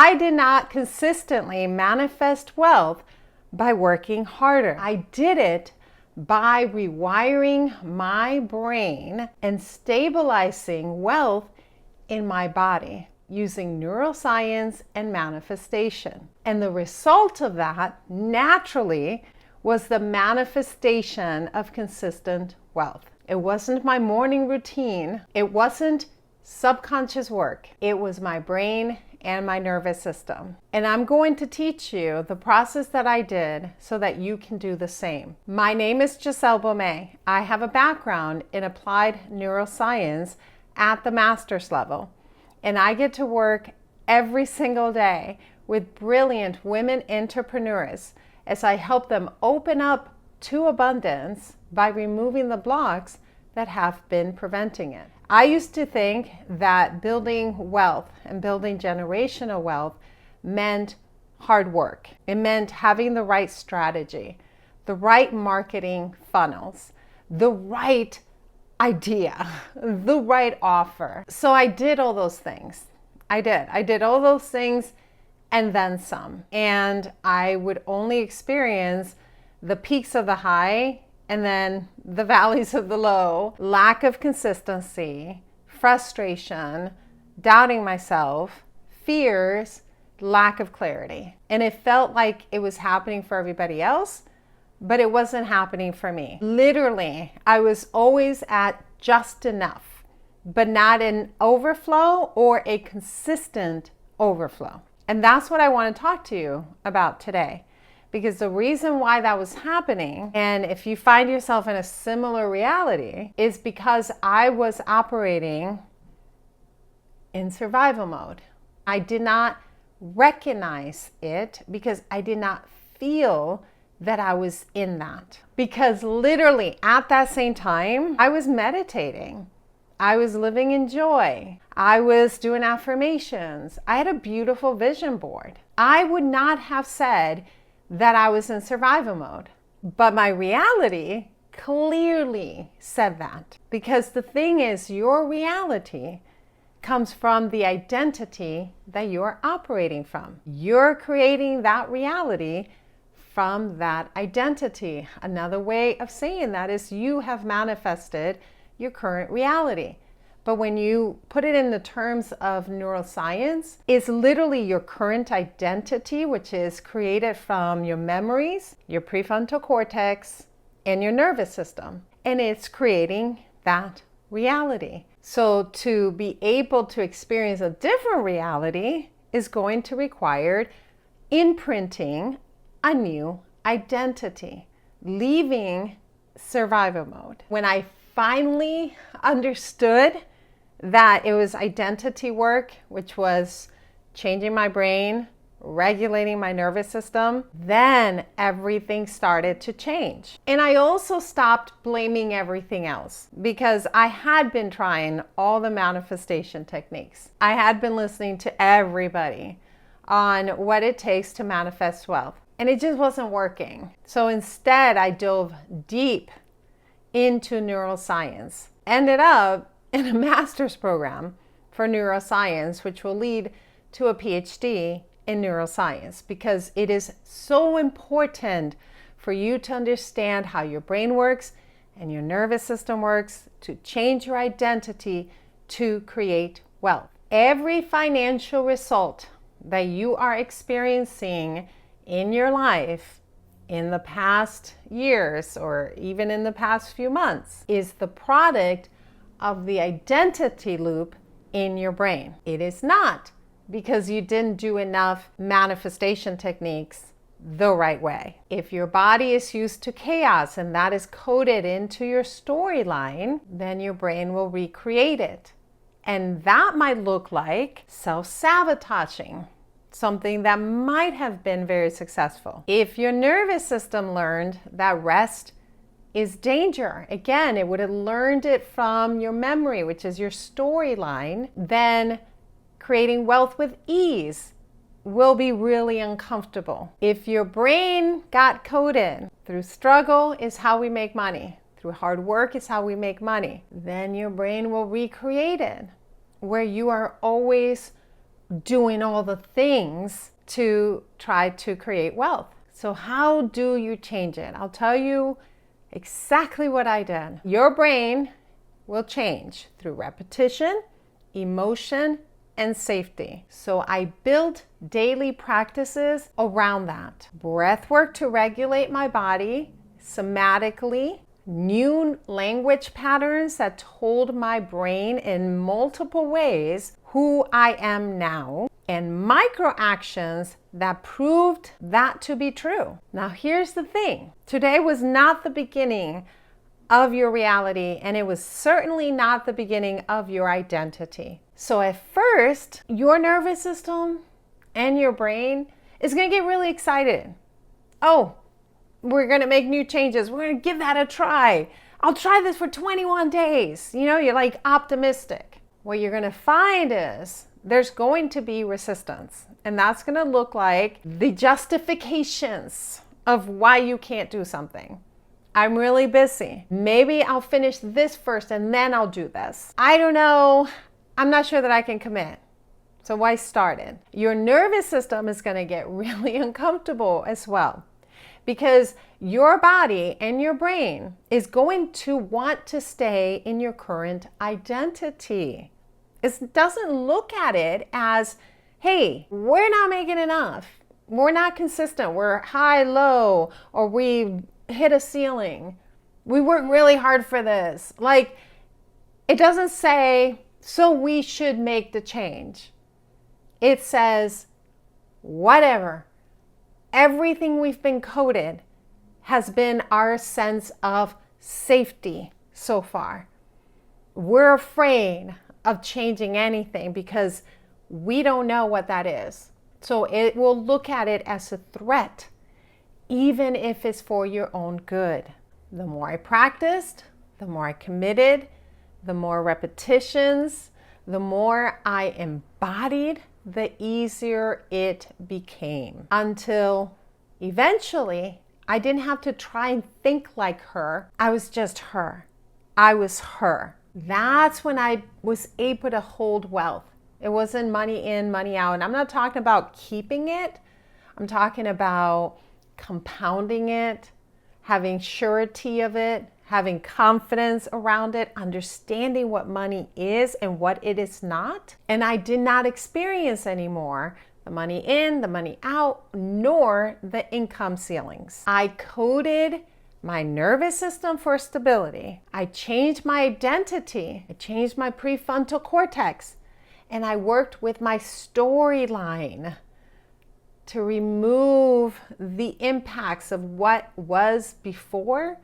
I did not consistently manifest wealth by working harder. I did it by rewiring my brain and stabilizing wealth in my body using neuroscience and manifestation. And the result of that naturally was the manifestation of consistent wealth. It wasn't my morning routine. It wasn't subconscious work. It was my brain and my nervous system. And I'm going to teach you the process that I did so that you can do the same. My name is Giselle Baumet. I have a background in applied neuroscience at the master's level. And I get to work every single day with brilliant women entrepreneurs as I help them open up to abundance by removing the blocks that have been preventing it. I used to think that building wealth and building generational wealth meant hard work. It meant having the right strategy, the right marketing funnels, the right idea, the right offer. So I did all those things. I did all those things and then some. And I would only experience the peaks of the high and then the valleys of the low, lack of consistency, frustration, doubting myself, fears, lack of clarity. And it felt like it was happening for everybody else, but it wasn't happening for me. Literally, I was always at just enough, but not an overflow or a consistent overflow. And that's what I want to talk to you about today. Because the reason why that was happening, and if you find yourself in a similar reality, is because I was operating in survival mode. I did not recognize it because I did not feel that I was in that. Because literally at that same time, I was meditating. I was living in joy. I was doing affirmations. I had a beautiful vision board. I would not have said that I was in survival mode, but my reality clearly said that. Because the thing is, your reality comes from the identity that you're operating from. You're creating that reality from that identity. Another way of saying that is you have manifested your current reality. But when you put it in the terms of neuroscience, it's literally your current identity, which is created from your memories, your prefrontal cortex, and your nervous system. And it's creating that reality. So to be able to experience a different reality is going to require imprinting a new identity, leaving survival mode. When I finally understood that it was identity work, which was changing my brain, regulating my nervous system, then everything started to change. And I also stopped blaming everything else because I had been trying all the manifestation techniques. I had been listening to everybody on what it takes to manifest wealth, and it just wasn't working. So instead, I dove deep into neuroscience. Ended up in a master's program for neuroscience, which will lead to a PhD in neuroscience, because it is so important for you to understand how your brain works and your nervous system works to change your identity to create wealth. Every financial result that you are experiencing in your life in the past years or even in the past few months is the product of the identity loop in your brain. It is not because you didn't do enough manifestation techniques the right way. If your body is used to chaos and that is coded into your storyline, then your brain will recreate it. And that might look like self-sabotaging, something that might have been very successful. If your nervous system learned that rest is danger, again, it would have learned it from your memory, which is your storyline, then creating wealth with ease will be really uncomfortable. If your brain got coded through struggle is how we make money, through hard work is how we make money, then your brain will recreate it where you are always doing all the things to try to create wealth. So how do you change it? I'll tell you exactly what I did. Your brain will change through repetition, emotion, and safety. So I built daily practices around that. Breath work to regulate my body somatically, new language patterns that told my brain in multiple ways who I am now, and micro actions that proved that to be true. Now here's the thing. Today was not the beginning of your reality, and it was certainly not the beginning of your identity. So at first, your nervous system and your brain is going to get really excited. Oh, we're going to make new changes. We're going to give that a try. I'll try this for 21 days. You're like optimistic. What you're going to find is there's going to be resistance. And that's going to look like the justifications of why you can't do something. I'm really busy. Maybe I'll finish this first and then I'll do this. I don't know. I'm not sure that I can commit. So why start it? Your nervous system is going to get really uncomfortable as well, because your body and your brain is going to want to stay in your current identity. It doesn't look at it as, hey, we're not making enough. We're not consistent. We're high, low, or we hit a ceiling. We worked really hard for this. Like, it doesn't say, so we should make the change. It says, whatever. Everything we've been coded has been our sense of safety so far. We're afraid of changing anything because we don't know what that is. So it will look at it as a threat, even if it's for your own good. The more I practiced, the more I committed, the more repetitions, the more I embodied, the easier it became. Until eventually, I didn't have to try and think like her. I was just her. I was her. That's when I was able to hold wealth. It wasn't money in, money out. And I'm not talking about keeping it. I'm talking about compounding it, having surety of it, having confidence around it, understanding what money is and what it is not. And I did not experience anymore the money in, the money out, nor the income ceilings. I coded my nervous system for stability. I changed my identity. I changed my prefrontal cortex. And I worked with my storyline to remove the impacts of what was before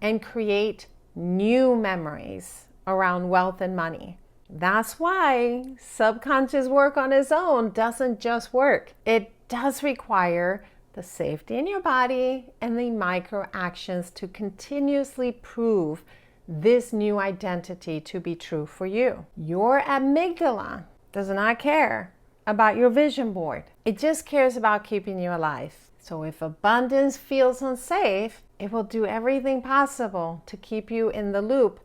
and create new memories around wealth and money. That's why subconscious work on its own doesn't just work. It does require the safety in your body and the micro actions to continuously prove this new identity to be true for you. Your amygdala does not care about your vision board. It just cares about keeping you alive. So if abundance feels unsafe, it will do everything possible to keep you in the loop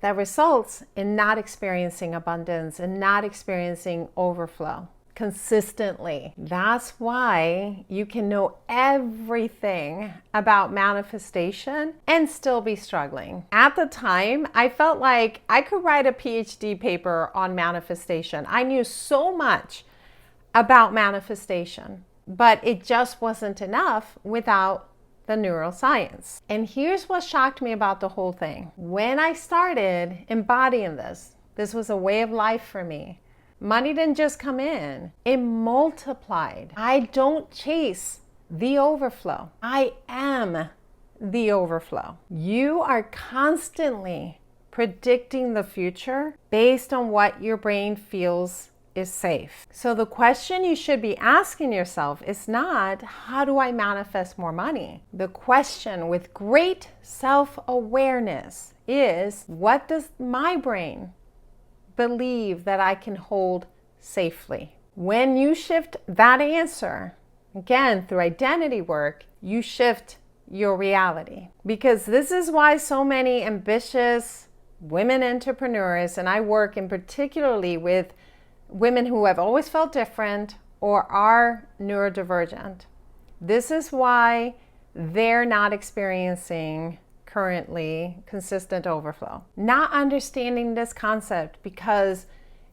that results in not experiencing abundance and not experiencing overflow consistently. That's why you can know everything about manifestation and still be struggling. At the time, I felt like I could write a PhD paper on manifestation. I knew so much about manifestation, but it just wasn't enough without the neuroscience. And here's what shocked me about the whole thing. When I started embodying this was a way of life for me. Money didn't just come in, it multiplied. I don't chase the overflow. I am the overflow. You are constantly predicting the future based on what your brain feels is safe. So the question you should be asking yourself is not, how do I manifest more money? The question with great self-awareness is, what does my brain believe that I can hold safely? When you shift that answer, again, through identity work, you shift your reality. Because this is why so many ambitious women entrepreneurs, and I work in particularly with women who have always felt different or are neurodivergent. This is why they're not experiencing currently consistent overflow. Not understanding this concept because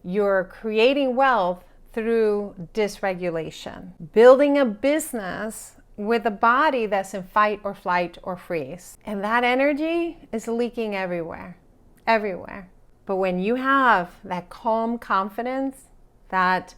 you're creating wealth through dysregulation. Building a business with a body that's in fight or flight or freeze. And that energy is leaking everywhere, everywhere. But when you have that calm confidence, that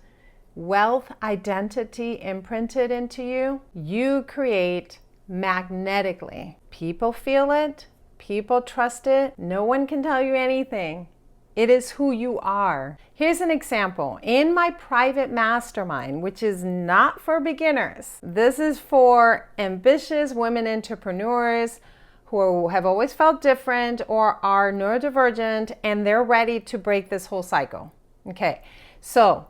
wealth identity imprinted into you, you create magnetically. People feel it, people trust it. No one can tell you anything. It is who you are. Here's an example. In my private mastermind, which is not for beginners, this is for ambitious women entrepreneurs who have always felt different or are neurodivergent, and they're ready to break this whole cycle. Okay, so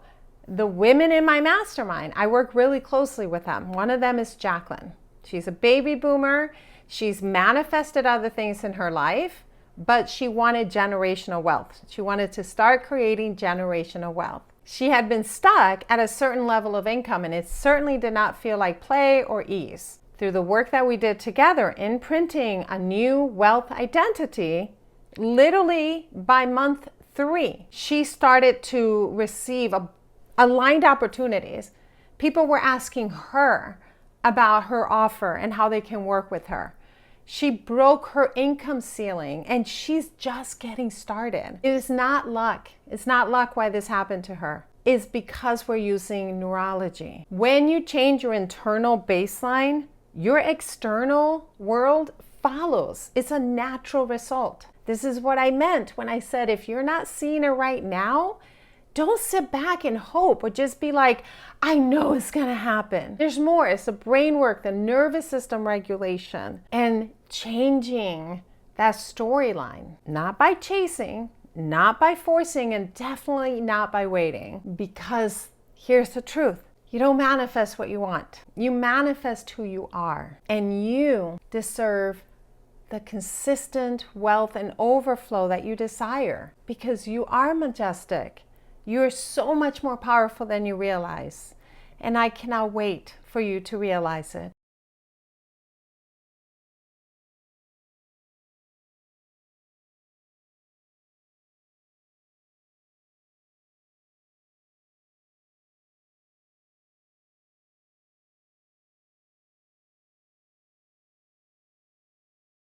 the women in my mastermind, I work really closely with them. One of them is Jacqueline. She's a baby boomer. She's manifested other things in her life, but she wanted generational wealth. She wanted to start creating generational wealth. She had been stuck at a certain level of income, and it certainly did not feel like play or ease. Through the work that we did together, imprinting a new wealth identity, literally by month 3, she started to receive aligned opportunities. People were asking her about her offer and how they can work with her. She broke her income ceiling and she's just getting started. It is not luck. It's not luck why this happened to her. It's because we're using neurology. When you change your internal baseline, your external world follows. It's a natural result. This is what I meant when I said, if you're not seeing it right now, don't sit back and hope or just be like, I know it's gonna happen. There's more. It's the brain work, the nervous system regulation, and changing that storyline. Not by chasing, not by forcing, and definitely not by waiting. Because here's the truth. You don't manifest what you want. You manifest who you are. And you deserve the consistent wealth and overflow that you desire. Because you are majestic. You're so much more powerful than you realize. And I cannot wait for you to realize it.